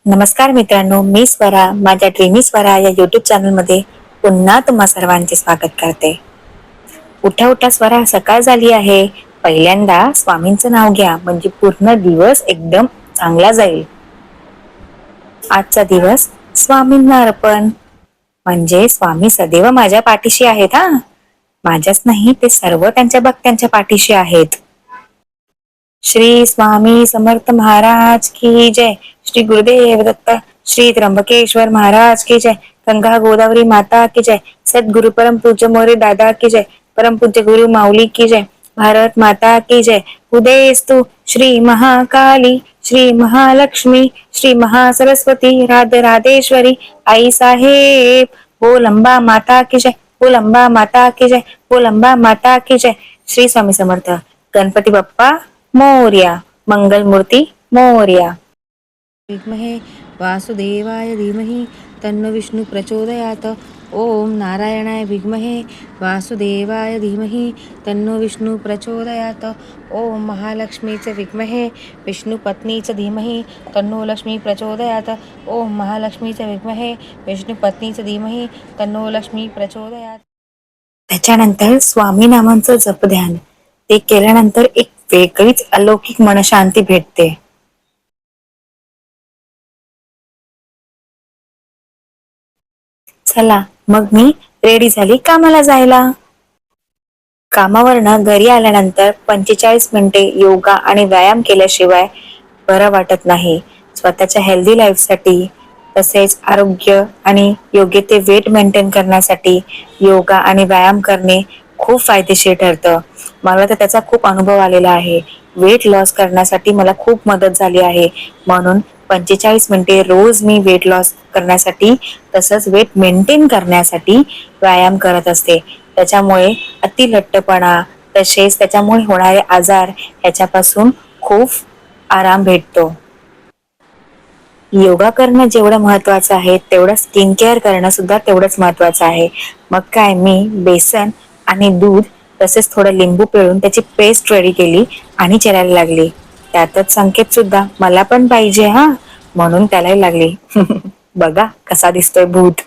नमस्कार मित्रांनो, मी स्वरा माझ्या ड्रीमी स्वरा या युट्यूब चॅनलमध्ये पुन्हा तुम्हा सर्वांचे स्वागत करते. उठा उठा स्वरा, सकाळ झाली आहे. पहिल्यांदा स्वामींचं नाव घ्या, म्हणजे पूर्ण दिवस एकदम चांगला जाईल. आजचा दिवस स्वामींना अर्पण. म्हणजे स्वामी सदैव माझ्या पाठीशी आहेत हा. माझ्याच नाही, ते सर्व त्यांच्या भक्तांच्या पाठीशी आहेत. श्री स्वामी समर्थ महाराज की जय. श्री गुरुदेव दत्त. श्री त्र्यंबकेश्वर महाराज की जय. गंगा गोदावरी माता की जय. सद्गुरु परम पूज्य मोरे दादा की जय. परम पूज्य गुरु माऊली की जय. भारत माता की जय. उदयस्तु श्री महाकाली, श्री महालक्ष्मी, श्री महासरस्वती, राधे राधेश्वरी, आई साहेब. बोलंबा माता की जय. बोलंबा माता की जय. बोलंबा माता की जय. श्री स्वामी समर्थ. गणपती बाप्पा मोरया. मंगलमूर्ती मोरया. विद्महे वासुदेवाय धीमहि तन्नो विष्णु प्रचोदयात. ओम नारायणाय विद्महे वासुदेवाय धीमहि तन्नो विष्णु प्रचोदयात. ओम महालक्ष्मीचे विद्महे विष्णू पत्नीच धीमहि तन्नो लक्ष्मी प्रचोदयात. ओम महालक्ष्मीचे विद्महे विष्णू पत्नीच धीमहि तन्नो लक्ष्मी प्रचोदयात. त्याच्यानंतर स्वामी नामांचं जपध्यान, ते केल्यानंतर एक वेगळीच अलौकिक मनशांती भेटते. चला मग मी रेडी झाली कामाला जायला. कामावरनं घरी आल्यानंतर 45 मिनिटे योगा आणि व्यायाम केल्याशिवाय बरं वाटत नाही. स्वतःच्या हेल्दी लाईफसाठी, तसेच आरोग्य आणि योग्य ते वेट मेंटेन करण्यासाठी योगा आणि व्यायाम करणे खूप फायदेशीर ठरतं. मला तर त्याचा खूप अनुभव आलेला आहे. वेट लॉस करण्यासाठी मला खूप मदत झाली आहे. म्हणून 45 मिनिटे रोज मी वेट लॉस करण्यासाठी, तसंच वेट मेंटेन करण्यासाठी व्यायाम करत असते. त्याच्यामुळे अतिलठ्ठपणा, तसेच त्याच्यामुळे होणारे आजार ह्याच्यापासून खूप आराम भेटतो. योगा करणं जेवढं महत्वाचं आहे, तेवढं स्किन केअर करणं सुद्धा तेवढंच महत्वाचं आहे. मग काय, मी बेसन आणि दूध तसेच थोडं लिंबू पिळून त्याची पेस्ट रेडी केली आणि चेरायला लागली. त्यातच संकेत सुद्धा मला पण पाहिजे हा, म्हणून त्यालाही लागली. बघा कसा दिसतोय भूत.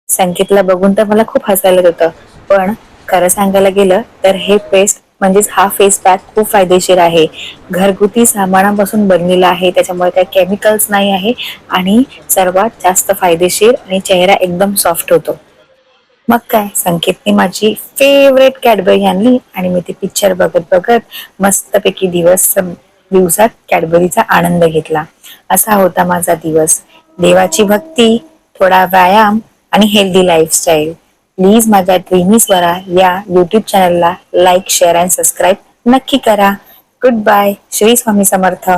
संकेतला बघून तर मला खूप हसायला येत होतं, पण खरं सांगायला गेलं तर हे पेस्ट म्हणजेच हा फेस पॅक खूप फायदेशीर आहे. घरगुती सामानापासून बनलेला आहे, त्याच्यामुळे काही केमिकल्स नाही आहे आणि सर्वात जास्त फायदेशीर, आणि चेहरा एकदम सॉफ्ट होतो. मग काय, संकेतने माझी फेवरेट कॅडबरी आणली आणि मी ते पिक्चर बघत बघत मस्तपैकी दिवसात कॅडबरीचा आनंद घेतला. असा होता माझा दिवस. देवाची भक्ती, थोडा व्यायाम आणि हेल्दी लाईफस्टाईल. प्लीज माझ्या ड्रीमी स्वरा या युट्यूब चॅनलला लाईक, शेअर आणि सबस्क्राईब नक्की करा. Goodbye. श्री स्वामी समर्थ.